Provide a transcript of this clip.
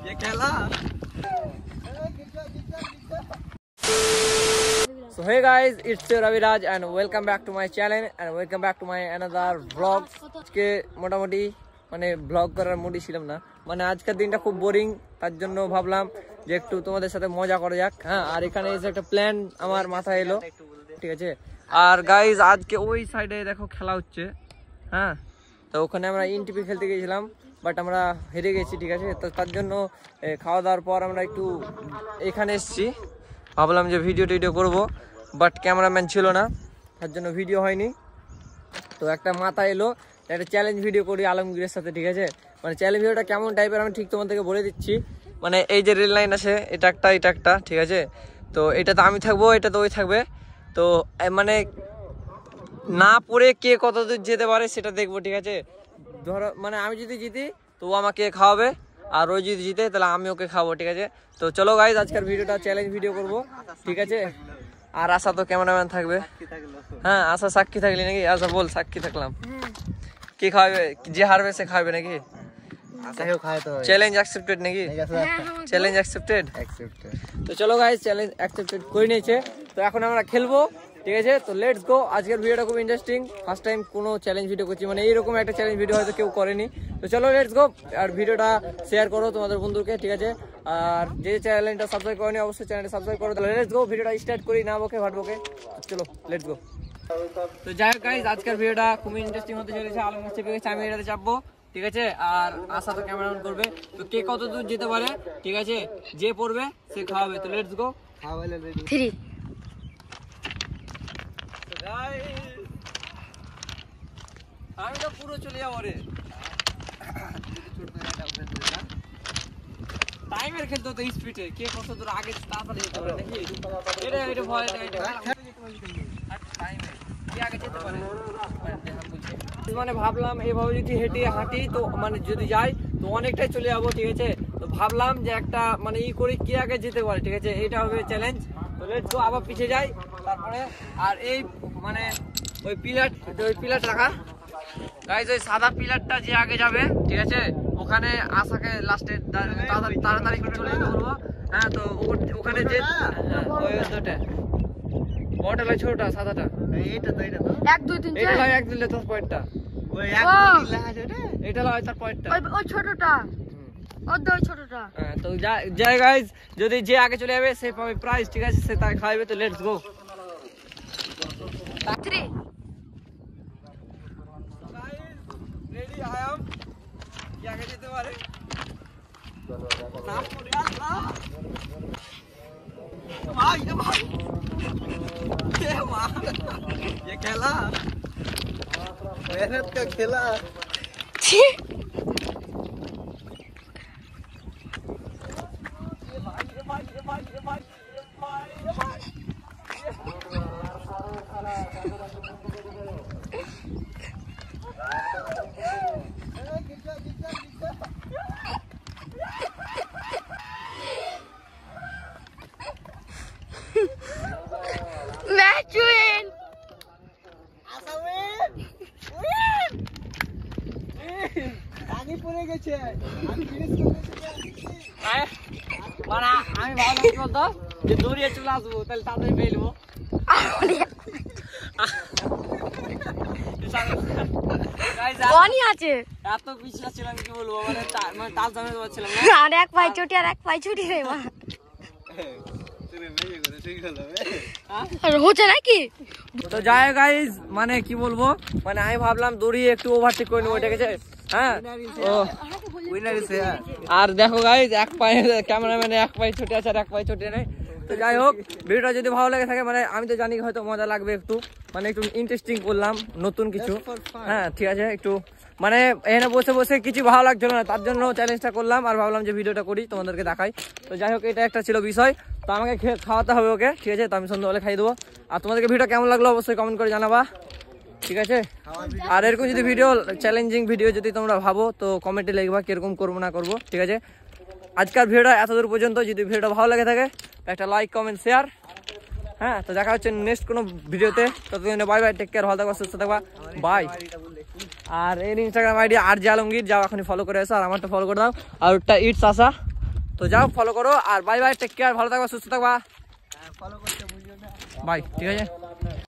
ये खेला। So hey guys, it's Raviraj and welcome back to my channel and welcome back to my another vlog. আজকে মোটামুটি মানে blog করার মুডই ছিলাম না, মানে আজকের দিনটা খুব বোরিং, তার জন্য ভাবলাম যে একটু তোমাদের সাথে মজা করা যাক। হ্যাঁ, আর এখানে এসে একটা প্ল্যান আমার মাথায় এলো, ঠিক আছে। আর গাইজ আজকে ওই সাইডে দেখো খেলা হচ্ছে, হ্যাঁ, তো ওখানে আমরা ইনটিপি খেলতে গিয়েছিলাম, বাট আমরা হেরে গেছি, ঠিক আছে। তো তার জন্য খাওয়া দাওয়ার পর আমরা একটু এখানে এসেছি, ভাবলাম যে ভিডিও টিডিও করবো, বাট ক্যামেরাম্যান ছিল না, তার জন্য ভিডিও হয়নি। তো একটা মাথা এলো একটা চ্যালেঞ্জ ভিডিও করি আলমগীরের সাথে, ঠিক আছে। মানে চ্যালেঞ্জ ভিডিওটা কেমন টাইপের আমি ঠিক তোমাদেরকে বলে দিচ্ছি। মানে এই যে রেল লাইন আছে, এটা একটা, ঠিক আছে। তো এটা তো আমি থাকবো, এটা তো ওই থাকবে। তো মানে না পড়ে কে কত দূর যেতে পারে সেটা দেখবো, ঠিক আছে। ধরো মানে আমি যদি জিতি তো ও আমাকে খাওয়াবে, আর ও যদি জিতে তাহলে আমি ওকে খাওয়াবো, ঠিক আছে। তো চলো গাইজ আজকের ভিডিওটা চ্যালেঞ্জ ভিডিও করবো, ঠিক আছে। আর আশা তো ক্যামেরাম্যান থাকবে, হ্যাঁ আশা সাক্ষী থাকলি নাকি? আশা বল সাক্ষী থাকলাম। কি খাওয়াবে? যে হারবে সে খাওয়াবে নাকি? চ্যালেঞ্জ অ্যাকসেপ্টেড নাকি? Challenge accepted. তো চলো গাইজ চ্যালেঞ্জ অ্যাকসেপ্টেড করে নিয়েছে, তো এখন আমরা খেলবো, ঠিক আছে। তো লেটস গো। আজকের ভিডিওটা খুব ইন্টারেস্টিং, ফার্স্ট টাইম কোনো চ্যালেঞ্জ ভিডিও করছি, মানে এইরকম একটা চ্যালেঞ্জ ভিডিও হয়তো কেউ করেনি। তো চলো লেটস গো, আর ভিডিওটা শেয়ার করো তোমাদের বন্ধুকে, ঠিক আছে। আর যে চ্যানেলটা সাবস্ক্রাইব করেনি অবশ্যই চ্যানেলটা সাবস্ক্রাইব করো। তাহলে লেটস গো, ভিডিওটা স্টার্ট করি, না বকে ভাট বকে, চলো লেটস গো। তো যাই হোক গাইজ আজকের ভিডিওটা খুবই ইন্টারেস্টিং হতে চলেছে। আলম চেপে গেছে, আমি এটাতে চাপবো, ঠিক আছে। আর আশা তো ক্যামেরা অন করবে, তো কে কত দূর যেতে পারে, ঠিক আছে, যে পড়বে সে খাওয়াবে। তো লেটস গো। আমি তো পুরো চলে যাবো রে, টাইমের খেলতে তো স্পিডে, কে কত দূর আগে তাড়াতাড়ি যেতে পারে নাকি? এটা ভয়, মানে ভাবলাম এইভাবে যদি হাঁটি তো মানে যদি যাই তো অনেকটাই চলে যাবো, ঠিক আছে। তো ভাবলাম যে একটা মানে করি কে আগে যেতে পারে, ঠিক আছে, এটা হবে চ্যালেঞ্জ। তো লেটস গো, আবার পিছিয়ে যাই তারপরে। আর এই মানে ওই পিলার রাখা গাইজ, ওই সাদা পিলারটা যে আগে যাবে, ঠিক আছে, ওখানে আশাকে লাস্টে তাড়াতাড়ি করে চলে যেতে বলবো। হ্যাঁ, তো ওখানে যে ওই দুটা বড়টা লয় ছোটটা সাদাটা, এইটা তো 1 2 3 এটা লয় 1 দিলে তোর পয়েন্টটা, ওই 1 দিলে আছে ওটা, এটা লয় তার পয়েন্টটা, ওই ছোটটা, ওই ছোটটা। হ্যাঁ, তো যাই গাইজ, যদি যে আগে চলে যাবে সে পাবে প্রাইজ, ঠিক আছে, সে তাকে খাওয়াবে। তো let's go. 3 ready I am, কি আগে যেতে পারে না পড়ে আল্লাহ ভাই ये मां ये खेला मेहनत का खेला। আমি ভাবলাম বলতো যে দৌড়িয়ে চলে আসবো, তাহলে তাড়াতাড়ি পেয়ে এত পিছলা ছিলাম, কি বলবো, মানে তাল জামে ছিলাম আর এক পাই ছুটি আর এক পাই ছুটি রে মা হচ্ছে নাকি। তো যাই গাইজ মানে কি বলবো, মানে আমি ভাবলাম দৌড়িয়ে একটু ওভারটেক করে নেবো, ঠিক আছে। হ্যাঁ, আর দেখো গাইজ এক পায়ে ক্যামেরাম্যানে এক পায়ে ছুটে আছে আর এক পায়ে ছুটে নেই। তো যাই হোক, ভিডিওটা যদি ভালো লাগে থাকে, মানে আমি তো জানি হয়তো মজা লাগবে একটু, মানে একটু ইন্টারেস্টিং করলাম নতুন কিছু, হ্যাঁ ঠিক আছে। একটু মানে এখানে বসে বসে কিছু ভালো লাগছিল না, তার জন্য চ্যালেঞ্জটা করলাম আর ভাবলাম যে ভিডিওটা করি তোমাদেরকে দেখাই। তো যাই হোক, এটা একটা ছিল বিষয়। তো আমাকে খাওয়াতে হবে ওকে, ঠিক আছে। তো আমি সন্ধ্যাবেলা খাইয়ে দেবো। আর তোমাদেরকে ভিডিও কেমন লাগলো অবশ্যই কমেন্ট করে জানাবা, ঠিক আছে। আর এরকম যদি ভিডিও চ্যালেঞ্জিং ভিডিও যদি তোমরা ভাবো তো কমেন্টে লিখবা কিরকম করবো না করবো, ঠিক আছে। আজকের ভিডিওটা এতদূর পর্যন্ত। যদি ভিডিওটা ভালো লাগে থাকে একটা লাইক কমেন্ট শেয়ার, হ্যাঁ। তো দেখা হচ্ছে নেক্সট কোনো ভিডিওতে, ততদিন বাই বাই, টেক কেয়ার, ভালো থাকবা, সুস্থ থাকবা, বাই। আর এর ইনস্টাগ্রাম আইডি আর জে আলমগীর, যাও এখনই ফলো করে এসো, আর আমারটা ফলো করে দাও, আর ওটা ইটস আসা। তো যাও ফলো করো, আর বাই বাই, টেক কেয়ার, ভালো থাকবা, সুস্থ থাকবা, বাই, ঠিক আছে।